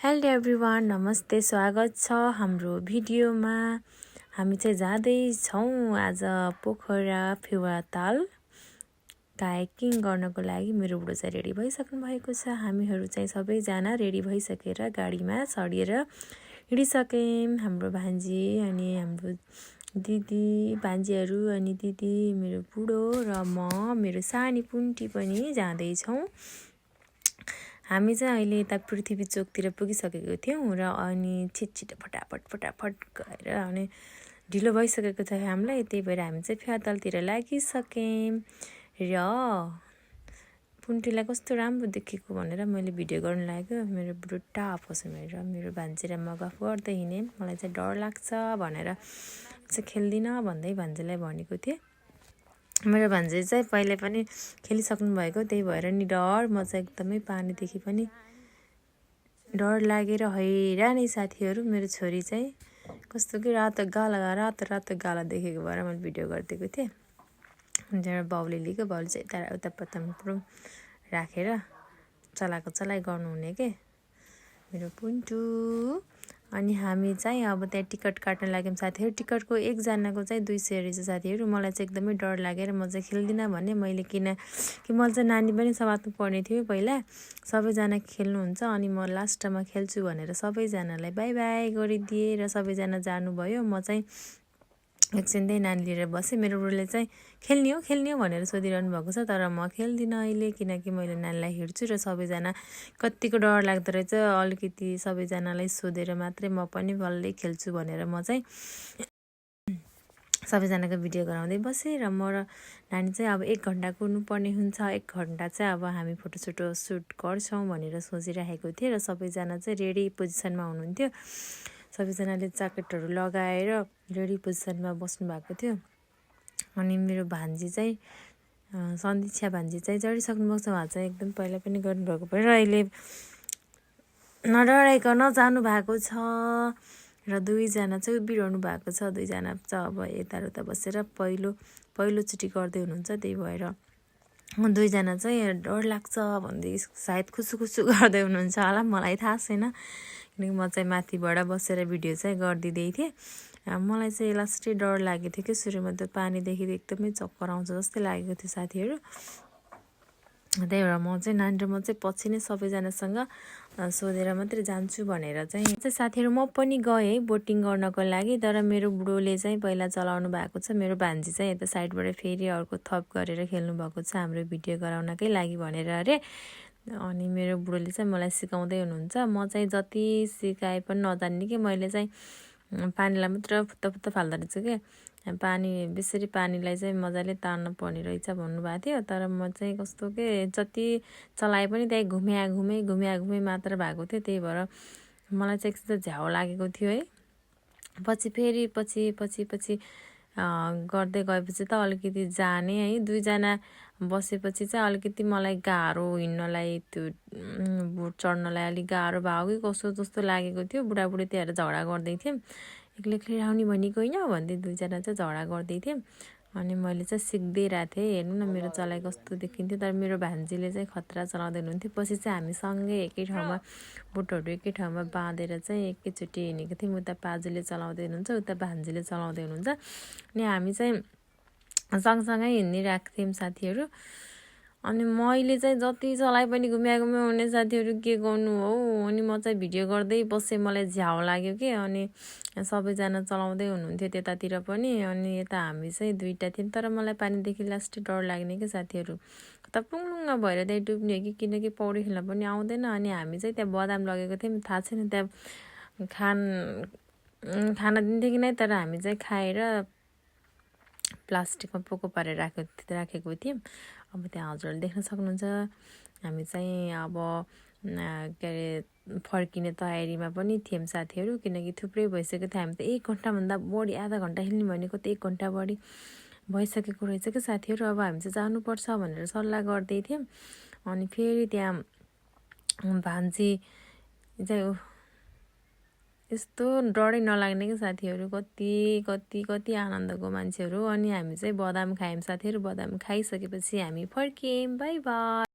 Hello everyone, नमस्ते, स्वागत छ हाम्रो भिडियोमा। हामी चाहिँ जाँदैछौँ आज पोखरा फेवा ताल कायाकिङ गर्नको लागि। मेरो बुढो चाहिँ रेडी भइसक्नु भएको छ। हामीहरू चाहिँ सबैजना रेडी भइसकेर गाडीमा चढेर हिँडिसक्यौँ। हाम्रो भान्जी अनि हाम्रो दिदी, भान्जीहरू अनि दिदी, मेरो बुढो र म, मेरो सानी पुन्टी पनि जाँदैछौँ। हामी चाहिँ अहिले यता पृथ्वी चोकतिर पुगिसकेको थियौँ र अनि छिटछिटो फटाफट गएर अनि ढिलो भइसकेको छ हामीलाई, त्यही भएर हामी चाहिँ फेवातालतिर लागिसक्यौँ। र पुन्टीलाई कस्तो राम्रो देखेको भनेर मैले भिडियो गर्नु लाग्यो। मेरो बुढो टाप हेरेर मेरो भान्जी र म गफ गर्दै हिँडेँ। मलाई चाहिँ डर लाग्छ भनेर चाहिँ खेल्दिनँ भन्दै भान्जीलाई भनेको थिएँ। मेरो भान्जी चाहिँ पहिले पनि खेलिसक्नु भएको, त्यही भएर नि डर। म चाहिँ एकदमै पानीदेखि पनि डर लागेर हैरानै साथीहरू। मेरो छोरी चाहिँ कस्तो कि रातो गाला देखेको भएर मैले भिडियो गरिदिएको थिएँ। त्यहाँबाट बाउले लिएको, बाउले चाहिँ यता उता पत्ताम राखेर चलाइ गर्नुहुने के मेरो पुन्टु। अनि हामी चाहिँ अब त्यहाँ टिकट काट्न लाग्यौँ साथीहरू। टिकटको एकजनाको चाहिँ 200 रहेछ साथीहरू। मलाई चाहिँ एकदमै डर लागेर म चाहिँ खेल्दिनँ भने मैले कि मैले चाहिँ नानी पनि समात्नु पर्ने थियो पहिला। सबैजना खेल्नुहुन्छ अनि म लास्टमा खेल्छु भनेर सबैजनालाई बाई बाई गरिदिएँ र सबैजना जानुभयो। म चाहिँ एकछिन त्यही नानी लिएर बसेँ। मेरो बुढोले चाहिँ खेल्ने हो भनेर सोधिरहनु भएको छ, तर म खेल्दिनँ अहिले, किनकि मैले नानीलाई हिँड्छु र सबैजना कतिको डर लाग्दो रहेछ। अलिकति सबैजनालाई सोधेर मात्रै म पनि बल्लै खेल्छु भनेर म चाहिँ सबैजनाको भिडियो गराउँदै बसेँ। र म र नानी चाहिँ अब 1 घन्टा कुर्नुपर्ने हुन्छ। 1 घन्टा चाहिँ अब हामी फोटो सुट गर्छौँ भनेर सोचिराखेको थिएँ र सबैजना चाहिँ रेडी पोजिसनमा हुनुहुन्थ्यो। सबैजनाले ज्याकेटहरू लगाएर रेडी पोजिसनमा बस्नु भएको थियो। अनि मेरो भान्जी चाहिँ सन्दिक्षा भान्जी चाहिँ चढिसक्नु भएको छ। उहाँ चाहिँ एकदम पहिला पनि गर्नुभएको भएर अहिले नडराइकन जानु भएको छ। र 2जना चाहिँ उभिरहनु भएको छ। 2जना चाहिँ अब यता बसेर पहिलोचोटि गर्दै हुनुहुन्छ, त्यही भएर 2जना चाहिँ डर लाग्छ भन्दै सायद खुसु गर्दै हुनुहुन्छ होला, मलाई थाहा छैन। किनकि म चाहिँ माथिबाट बसेर भिडियो चाहिँ गरिदिँदै थिएँ। मलाई चाहिँ लास्टै डर लागेको थियो कि सुरुमा त पानीदेखि एकदमै चक्कर आउँछ जस्तै लागेको थियो साथीहरू। त्यही भएर म चाहिँ नानी र म चाहिँ पछि नै सबैजनासँग सोधेर मात्रै जान्छु भनेर चाहिँ साथीहरू म पनि गएँ बोटिङ गर्नको लागि। तर मेरो बुढोले चाहिँ पहिला चलाउनु भएको छ। मेरो भान्जी चाहिँ यता साइडबाट फेरि अर्को थप गरेर खेल्नु भएको छ हाम्रो भिडियो गराउनकै लागि भनेर अरे। अनि मेरो बुढोले चाहिँ मलाई सिकाउँदै हुनुहुन्छ। म चाहिँ जति सिकाए पनि नजान्ने कि मैले चाहिँ पानीलाई मात्र फुत्त फाल्दो रहेछ क्या। बेसरी पानीलाई चाहिँ मजाले तार्नु पर्ने रहेछ भन्नुभएको थियो। तर म चाहिँ कस्तो के जति चलाए पनि त्यही घुम्या मात्र भएको थियो। त्यही भएर मलाई चाहिँ एकछिन झ्याउ लागेको थियो है। पछि गर्दै गएपछि त अलिकति जाने है। 2जना बसेपछि चाहिँ अलिकति मलाई गाह्रो हिँड्नलाई, त्यो बोट चढ्नलाई अलिक गाह्रो भयो कि कसो जस्तो लागेको थियो। बुढाबुढी त्यहाँ झगडा गर्दै थियौँ। एक्लै आउने भनेको होइन भन्दै 2जना चाहिँ झगडा गर्दै थियौँ। अनि मैले चाहिँ सिक्दै रहेको थिएँ। हेर्नु न मेरो चलाइ कस्तो देखिन्थ्यो। तर मेरो भान्जीले चाहिँ खतरा चलाउँदै हुनुहुन्थ्यो। पछि चाहिँ हामी सँगै एकै ठाउँमा बोटहरू एकै ठाउँमा बाँधेर चाहिँ एकैचोटि हिँडेको थियौँ। उता पाजुले चलाउँदै हुनुहुन्छ, उता भान्जीले चलाउँदै हुनुहुन्छ। अनि हामी चाहिँ सँगसँगै हिँडिरहेको थियौँ साथीहरू। अनि मैले चाहिँ जति चलाए पनि घुम्या हुने साथीहरू, के गर्नु हो। अनि म चाहिँ भिडियो गर्दै बसेँ, मलाई झ्याउ लाग्यो कि। अनि सबैजना चलाउँदै हुनुहुन्थ्यो त्यतातिर पनि। अनि यता हामी चाहिँ 2टा थियौँ। तर मलाई पानीदेखि लास्टै डर लाग्ने कि साथीहरू, कता पुङ्ग भएर त्यहाँ डुब्ने हो कि, किनकि पौडी खेल्न पनि आउँदैन। अनि हामी चाहिँ त्यहाँ बदाम लगेको थियौँ, थाहा छैन त्यहाँ खाना दिन्थ्यो कि नै। तर हामी चाहिँ खाएर प्लास्टिकमा पोको पारेर राखेको थियौँ। अब त्यहाँ हजुरले देख्न सक्नुहुन्छ। हामी चाहिँ अब के अरे फर्किने तयारीमा पनि थियौँ साथीहरू, किनकि थुप्रै भइसकेको थियो। हामी त 1 घन्टाभन्दा बढी, आधा घन्टा खेल्ने भनेको त 1 घन्टा बढी भइसकेको रहेछ कि साथीहरू। अब हामी चाहिँ जानुपर्छ भनेर सल्लाह गर्दै थियौँ। अनि फेरि त्यहाँ भान्जी चाहिँ यस्तो डरै नलाग्ने कि साथीहरू। कति आनन्दको मान्छेहरू। अनि हामी चाहिँ बदाम खायौँ साथीहरू। बदाम खाइसकेपछि हामी फर्कियौँ। By by.